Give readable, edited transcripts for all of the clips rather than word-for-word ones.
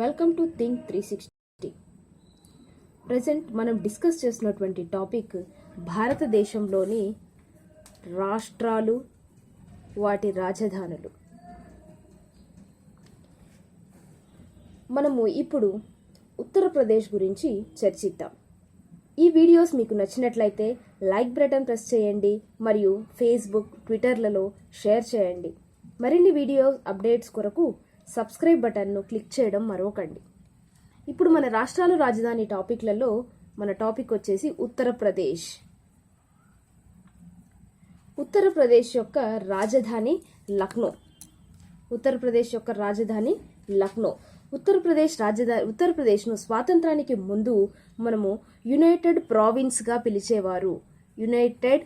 Welcome to think 360. Present మనం discuss చేసినటువంటి topic భారతదేశంలోని రాష్ట్రాలు, వాటి రాజధానులు. మనము ఇప్పుడు ఉత్తరప్రదేశ్ గురించి చర్చిద్దాం. ఈ వీడియోస్ మీకు నచ్చినట్లయితే లైక్ బటన్ ప్రెస్ చేయండి మరియు ఫేస్బుక్, ట్విట్టర్లలో షేర్ చేయండి. మరిన్ని వీడియోస్ అప్డేట్స్ కొరకు సబ్స్క్రైబ్ బటన్ను క్లిక్ చేయడం మరవకండి. ఇప్పుడు మన రాష్ట్రాలు, రాజధాని టాపిక్లలో మన టాపిక్ వచ్చేసి ఉత్తరప్రదేశ్. ఉత్తరప్రదేశ్ యొక్క రాజధాని లక్నో. ఉత్తరప్రదేశ్ యొక్క రాజధాని లక్నో. ఉత్తరప్రదేశ్ను స్వాతంత్రానికి ముందు మనము యునైటెడ్ ప్రావిన్స్గా పిలిచేవారు. యునైటెడ్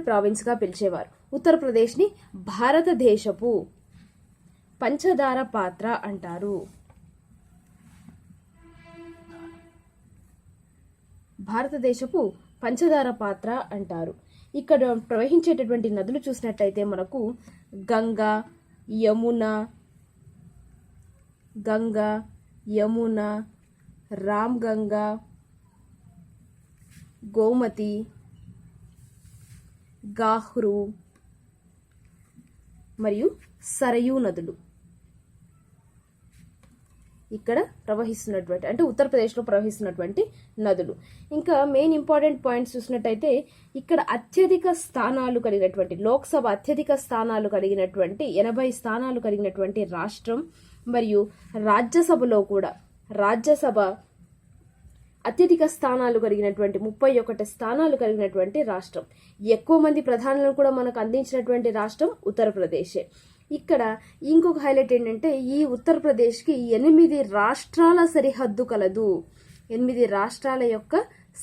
ప్రావిన్స్గా పిలిచేవారు. ఉత్తరప్రదేశ్ని భారతదేశపు పంచదార పాత్ర అంటారు. భారతదేశపు పంచదార పాత్ర అంటారు. ఇక్కడ ప్రవహించేటటువంటి నదులు చూసినట్టయితే మనకు గంగా, యమున, రామ్ గంగా, గోమతి, గాహ్రు మరియు సరయూ నదులు ఇక్కడ ప్రవహిస్తున్నటువంటి, అంటే ఉత్తరప్రదేశ్లో ప్రవహిస్తున్నటువంటి నదులు. ఇంకా మెయిన్ ఇంపార్టెంట్ పాయింట్స్ చూసినట్టయితే ఇక్కడ అత్యధిక స్థానాలు కలిగినటువంటి, లోక్సభ అత్యధిక స్థానాలు కలిగినటువంటి 80 స్థానాలు కలిగినటువంటి రాష్ట్రం. మరియు రాజ్యసభలో కూడా రాజ్యసభ అత్యధిక స్థానాలు కలిగినటువంటి 31 స్థానాలు కలిగినటువంటి రాష్ట్రం. ఎక్కువ మంది ప్రధానులను కూడా మనకు అందించినటువంటి రాష్ట్రం ఉత్తరప్రదేశే. ఇక్కడ ఇంకొక హైలైట్ ఏంటంటే ఈ ఉత్తరప్రదేశ్కి 8 రాష్ట్రాల సరిహద్దు కలదు. 8 రాష్ట్రాల యొక్క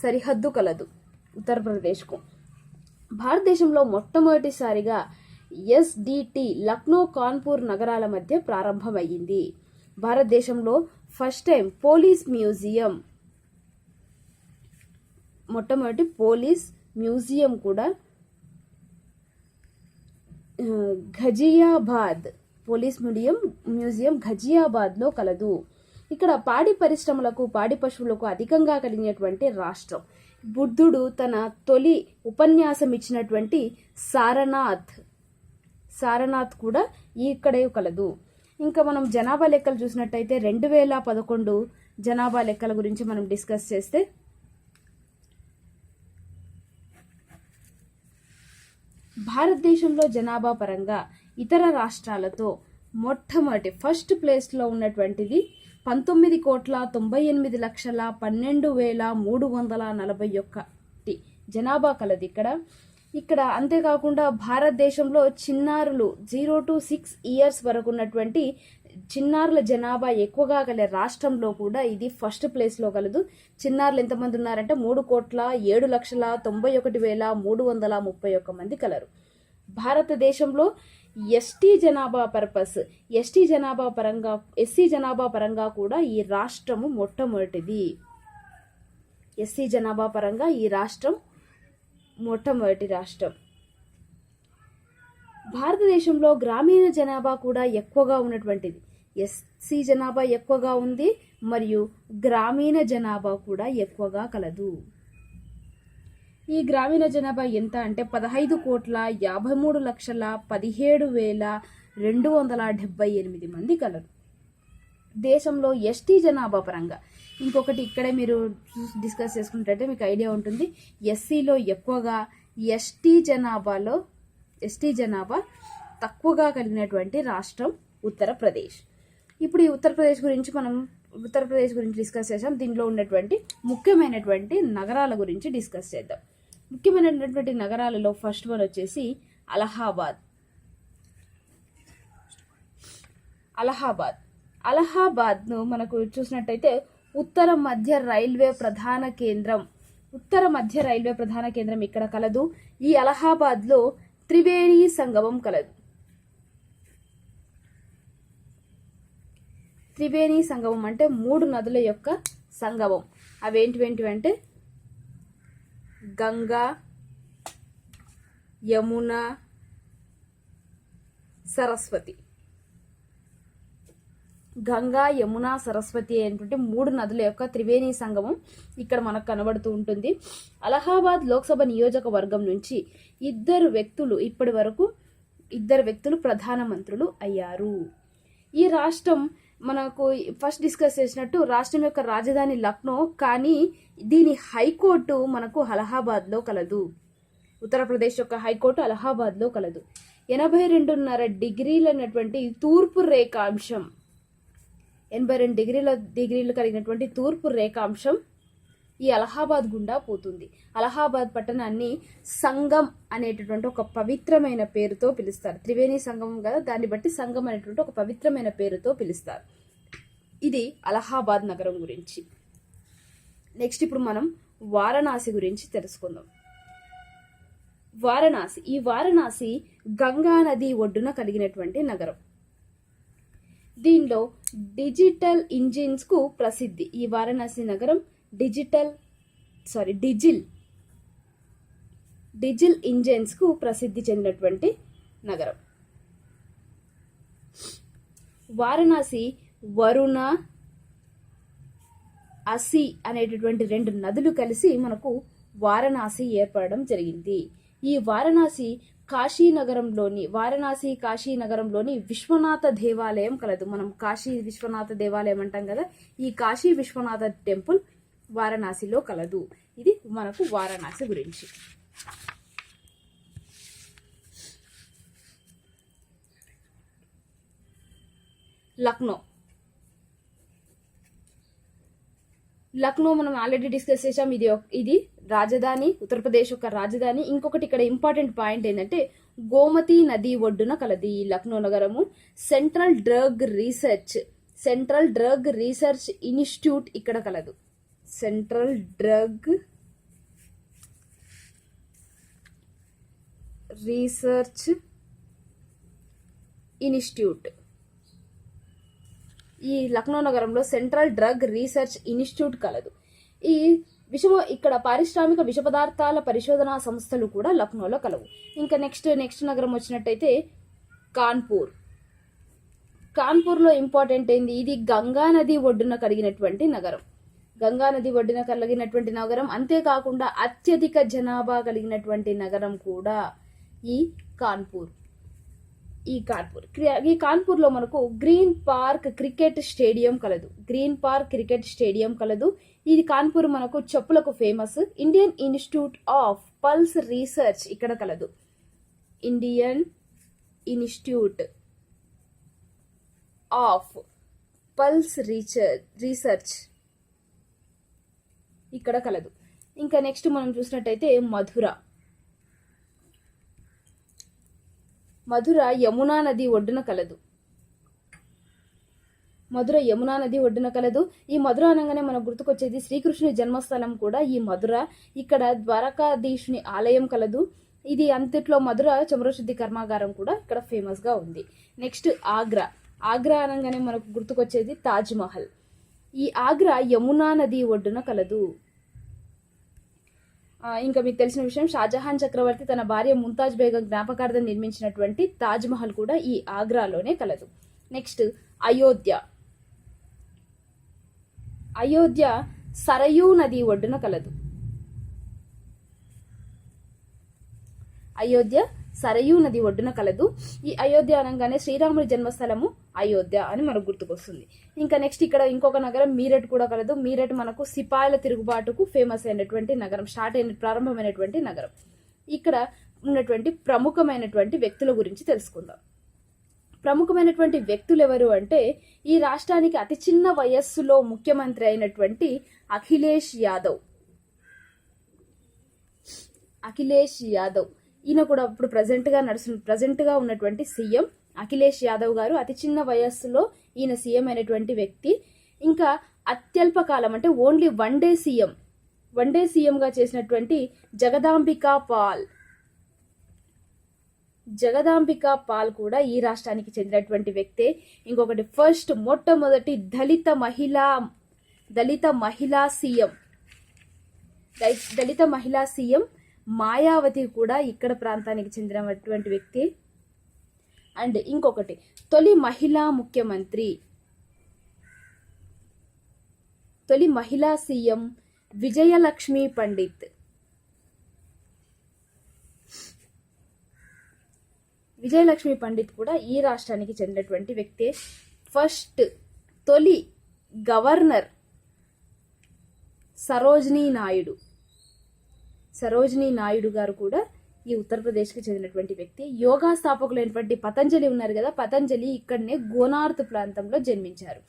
సరిహద్దు కలదు ఉత్తరప్రదేశ్కు. భారతదేశంలో మొట్టమొదటిసారిగా ఎస్డిటి లక్నో, కాన్పూర్ నగరాల మధ్య ప్రారంభమయ్యింది. భారతదేశంలో ఫస్ట్ టైం మొట్టమొదటి పోలీస్ మ్యూజియం కూడా మ్యూజియం ఘజియాబాద్లో కలదు. ఇక్కడ పాడి పరిశ్రమలకు, పాడి పశువులకు అధికంగా కలిగినటువంటి రాష్ట్రం. బుద్ధుడు తన తొలి ఉపన్యాసం ఇచ్చినటువంటి సారనాథ్ కూడా ఇక్కడే కలదు. ఇంకా మనం జనాభా లెక్కలు చూసినట్టయితే 2011 జనాభా లెక్కల గురించి మనం డిస్కస్ చేస్తే భారతదేశంలో జనాభా పరంగా ఇతర రాష్ట్రాలతో మొట్టమొదటి ఫస్ట్ ప్లేస్లో ఉన్నటువంటిది 19,98,12,341 జనాభా కలది ఇక్కడ. అంతేకాకుండా భారతదేశంలో చిన్నారులు 0 to 6 years వరకు ఉన్నటువంటి చిన్నారుల జనాభా ఎక్కువగా గల రాష్ట్రంలో కూడా ఇది ఫస్ట్ ప్లేస్లో కలదు. చిన్నారులు ఎంతమంది ఉన్నారంటే 3,07,91,331 మంది కలరు. భారతదేశంలో ఎస్సీ జనాభా పరంగా కూడా ఈ రాష్ట్రము మొట్టమొదటిది. ఎస్సీ జనాభా పరంగా ఈ రాష్ట్రం మొట్టమొదటి రాష్ట్రం. భారతదేశంలో గ్రామీణ జనాభా కూడా ఎక్కువగా ఉన్నటువంటిది. ఎస్సీ జనాభా ఎక్కువగా ఉంది మరియు గ్రామీణ జనాభా కూడా ఎక్కువగా కలదు. ఈ గ్రామీణ జనాభా ఎంత అంటే 15,53,17,278 మంది కలరు. దేశంలో ఎస్టీ జనాభా పరంగా ఇంకొకటి ఇక్కడే మీరు డిస్కస్ చేసుకుంటే మీకు ఐడియా ఉంటుంది. ఎస్సీలో ఎక్కువగా, ఎస్టీ జనాభా తక్కువగా కలిగినటువంటి రాష్ట్రం ఉత్తరప్రదేశ్. ఇప్పుడు ఈ ఉత్తరప్రదేశ్ గురించి డిస్కస్ చేసాం. దీనిలో ఉన్నటువంటి ముఖ్యమైనటువంటి నగరాల గురించి డిస్కస్ చేద్దాం. ముఖ్యమైనటువంటి నగరాలలో ఫస్ట్ వన్ వచ్చేసి అలహాబాద్ను మనకు చూసినట్టయితే ఉత్తర మధ్య రైల్వే ప్రధాన కేంద్రం ఇక్కడ కలదు. ఈ అలహాబాద్లో త్రివేణి సంగమం కలదు. త్రివేణి సంగమం అంటే 3 నదుల యొక్క సంగమం. అవేంటివంటే గంగా, యమున, సరస్వతి. గంగా, యమున, సరస్వతి అనేటువంటి 3 నదుల యొక్క త్రివేణి సంగమం ఇక్కడ మనకు కనబడుతూ ఉంటుంది. అలహాబాద్ లోక్సభ నియోజకవర్గం నుంచి ఇప్పటి వరకు ఇద్దరు వ్యక్తులు ప్రధానమంత్రులు అయ్యారు. ఈ రాష్ట్రం మనకు ఫస్ట్ డిస్కస్ చేసినట్టు రాష్ట్రం యొక్క రాజధాని లక్నో, కానీ దీని హైకోర్టు మనకు అలహాబాద్లో కలదు. ఉత్తరప్రదేశ్ యొక్క హైకోర్టు అలహాబాద్లో కలదు. 82.5 డిగ్రీలైనటువంటి తూర్పు రేఖాంశం, 82 డిగ్రీలు కలిగినటువంటి తూర్పు రేఖాంశం ఈ అలహాబాద్ గుండా పోతుంది. అలహాబాద్ పట్టణాన్ని సంగం అనేటటువంటి ఒక పవిత్రమైన పేరుతో పిలుస్తారు. త్రివేణి సంగమం కదా, దాన్ని బట్టి సంగం అనేటువంటి ఒక పవిత్రమైన పేరుతో పిలుస్తారు. ఇది అలహాబాద్ నగరం గురించి. నెక్స్ట్ ఇప్పుడు మనం వారణాసి గురించి తెలుసుకుందాం. ఈ వారణాసి గంగా నది ఒడ్డున కలిగినటువంటి నగరం. దీనిలో డిజిటల్ ఇంజిన్స్ కు ప్రసిద్ధి. ఈ వారణాసి నగరం డిజిల్ ఇంజిన్స్ కు ప్రసిద్ధి చెందినటువంటి నగరం. వారణాసి వరుణ, అసి అనేటటువంటి 2 నదులు కలిసి మనకు వారణాసి ఏర్పడడం జరిగింది. ఈ వారణాసి కాశీ నగరంలోని విశ్వనాథ దేవాలయం కలదు. మనం కాశీ విశ్వనాథ దేవాలయం అంటాం కదా, ఈ కాశీ విశ్వనాథ టెంపుల్ వారణాసిలో కలదు. ఇది మనకు వారణాసి గురించి. లక్నో మనం ఆల్రెడీ డిస్కస్ చేసాం. ఇది రాజధాని, ఉత్తరప్రదేశ్ యొక్క రాజధాని. ఇంకొకటి ఇక్కడ ఇంపార్టెంట్ పాయింట్ ఏంటంటే గోమతి నది ఒడ్డున కలది ఈ లక్నో నగరము. సెంట్రల్ డ్రగ్ రీసెర్చ్ ఇన్స్టిట్యూట్ ఇక్కడ కలదు. సెంట్రల్ డ్రగ్ రీసెర్చ్ ఇన్స్టిట్యూట్, ఈ లక్నో నగరంలో సెంట్రల్ డ్రగ్ రీసెర్చ్ ఇన్స్టిట్యూట్ కలదు. ఇక్కడ పారిశ్రామిక విష పదార్థాల పరిశోధనా సంస్థలు కూడా లక్నోలో కలవు. ఇంకా నెక్స్ట్ నగరం వచ్చినట్టయితే కాన్పూర్లో ఇంపార్టెంట్ ఏంది, ఇది గంగా నది ఒడ్డున కలిగినటువంటి నగరం. అంతేకాకుండా అత్యధిక జనాభా కలిగినటువంటి నగరం కూడా ఈ కాన్పూర్. ఈ కాన్పూర్ లో మనకు గ్రీన్ పార్క్ క్రికెట్ స్టేడియం కలదు. ఇది కాన్పూర్ మనకు చెప్పులకు famous. Indian Institute of Pulses Research ఇక్కడ కలదు. Indian Institute of Pulses Research ఇక్కడ కలదు. ఇంకా నెక్స్ట్ మనం చూసినట్టయితే మధుర యమునా నది ఒడ్డున కలదు. ఈ మధుర అనగానే మనకు గుర్తుకొచ్చేది శ్రీకృష్ణుని జన్మస్థలం కూడా ఈ మధుర. ఇక్కడ ద్వారకాధీశుని ఆలయం కలదు. ఇది అంతట్లో మధుర చమరశుద్ధి కర్మాగారం కూడా ఇక్కడ ఫేమస్ గా ఉంది. నెక్స్ట్ ఆగ్రా అనగానే మనకు గుర్తుకొచ్చేది తాజ్ మహల్. ఈ ఆగ్రా యమునా నది ఒడ్డున కలదు. ఇంకా మీకు తెలిసిన విషయం, షాజహాన్ చక్రవర్తి తన భార్య ముంతాజ్ బేగం జ్ఞాపకార్థం నిర్మించినటువంటి తాజ్ మహల్ కూడా ఈ ఆగ్రాలోనే కలదు. నెక్స్ట్ అయోధ్య సరయూ నది ఒడ్డున కలదు. ఈ అయోధ్య అనగానే శ్రీరాముడి జన్మస్థలము అయోధ్య అని మనకు గుర్తుకొస్తుంది. ఇంకా నెక్స్ట్ ఇక్కడ ఇంకొక నగరం మీరట్ కూడా కలదు. మీరట్ మనకు సిపాయిల తిరుగుబాటుకు ఫేమస్ అయినటువంటి నగరం, ప్రారంభమైనటువంటి నగరం. ఇక్కడ ఉన్నటువంటి ప్రముఖమైనటువంటి వ్యక్తుల గురించి తెలుసుకుందాం. ప్రముఖమైనటువంటి వ్యక్తులు ఎవరు అంటే, ఈ రాష్ట్రానికి అతి చిన్న వయస్సులో ముఖ్యమంత్రి అయినటువంటి అఖిలేష్ యాదవ్. ఈయన కూడా ఇప్పుడు ప్రజెంట్ గా ఉన్నటువంటి సీఎం అఖిలేష్ యాదవ్ గారు. అతి చిన్న వయస్సులో ఈయన సీఎం అయినటువంటి వ్యక్తి. ఇంకా అత్యల్ప కాలం అంటే ఓన్లీ వన్ డే సీఎం గా చేసినటువంటి జగదాంబికా పాల్ కూడా ఈ రాష్ట్రానికి చెందినటువంటి వ్యక్తే. ఇంకొకటి మొట్టమొదటి దళిత మహిళా సీఎం మాయావతి కూడా ఇక్కడ ప్రాంతానికి చెందినటువంటి వ్యక్తి. అండ్ ఇంకొకటి తొలి మహిళా ముఖ్యమంత్రి తొలి మహిళా సీఎం విజయలక్ష్మి పండిత్. విజయలక్ష్మి పండిత్ కూడా ఈ రాష్ట్రానికి చెందినటువంటి వ్యక్తే. ఫస్ట్ తొలి గవర్నర్ సరోజినీ నాయుడు గారు కూడా ఈ ఉత్తరప్రదేశ్కి చెందినటువంటి వ్యక్తి. యోగా స్థాపకులైనటువంటి పతంజలి ఉన్నారు కదా, పతంజలి ఇక్కడనే గోనార్త్ ప్రాంతంలో జన్మించారు.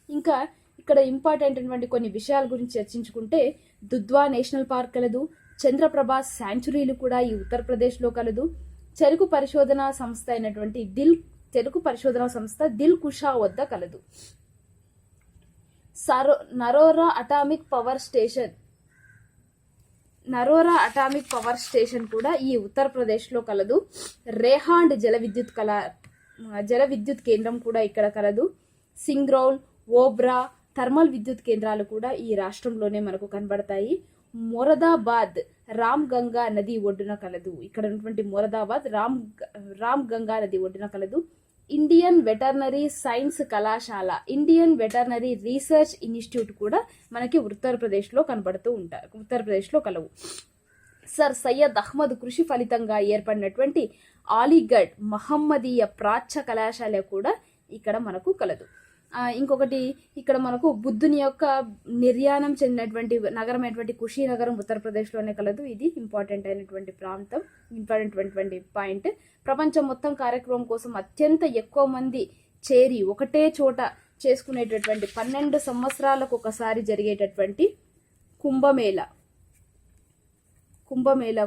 ఇంకా ఇక్కడ ఇంపార్టెంట్ అయినటువంటి కొన్ని విషయాల గురించి చర్చించుకుంటే దుధ్వా నేషనల్ పార్క్ కలదు, చంద్రప్రభ శాంచురీలు కూడా ఈ ఉత్తరప్రదేశ్లో కలదు. చెరుకు పరిశోధనా సంస్థ అయినటువంటి దిల్ కుషా వద్ద కలదు. నరోరా అటామిక్ పవర్ స్టేషన్ కూడా ఈ ఉత్తరప్రదేశ్లో కలదు. రేహాండ్ జల విద్యుత్ కేంద్రం కూడా ఇక్కడ కలదు. సింగ్రౌల్, ఓబ్రా థర్మల్ విద్యుత్ కేంద్రాలు కూడా ఈ రాష్ట్రంలోనే మనకు కనబడతాయి. మొరదాబాద్ రామ్ గంగా నది ఒడ్డున కలదు. ఇక్కడ ఉన్నటువంటి మొరదాబాద్ రామ్ గంగా నది ఒడ్డున కలదు. ఇండియన్ వెటర్నరీ సైన్స్ కళాశాల, ఇండియన్ వెటర్నరీ రీసెర్చ్ ఇన్స్టిట్యూట్ కూడా మనకి ఉత్తరప్రదేశ్లో కలవు. సర్ సయ్యద్ అహ్మద్ కృషి ఫలితంగా ఏర్పడినటువంటి అలీగఢ్ మహమ్మదీయ ప్రాచ్య కళాశాల కూడా ఇక్కడ మనకు కలదు. ఇంకొకటి ఇక్కడ మనకు బుద్ధుని యొక్క నిర్యాణం చెందినటువంటి నగరం అయినటువంటి కుషీనగరం ఉత్తరప్రదేశ్లోనే కలదు. ఇది ఇంపార్టెంట్ అయినటువంటి పాయింట్. ప్రపంచం మొత్తం కార్యక్రమం కోసం అత్యంత ఎక్కువ మంది చేరి ఒకటే చోట చేసుకునేటటువంటి 12 సంవత్సరాలకు ఒకసారి జరిగేటటువంటి కుంభమేళా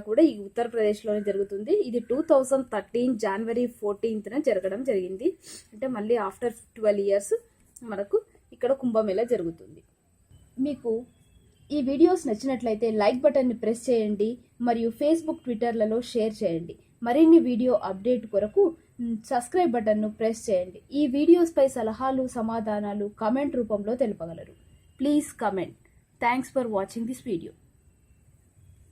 కూడా ఈ ఉత్తరప్రదేశ్లోనే జరుగుతుంది. ఇది 2013 జనవరి 14న జరగడం జరిగింది. అంటే మళ్ళీ ఆఫ్టర్ 12 years మనకు ఇక్కడ కుంభమేళా జరుగుతుంది. మీకు ఈ వీడియోస్ నచ్చినట్లయితే లైక్ బటన్ని ప్రెస్ చేయండి మరియు ఫేస్బుక్, ట్విట్టర్లలో షేర్ చేయండి. మరిన్ని వీడియో అప్డేట్ కొరకు సబ్స్క్రైబ్ బటన్ను ప్రెస్ చేయండి. ఈ వీడియోస్పై సలహాలు, సమాధానాలు కామెంట్ రూపంలో తెలుపగలరు. Please comment. Thanks for watching this video.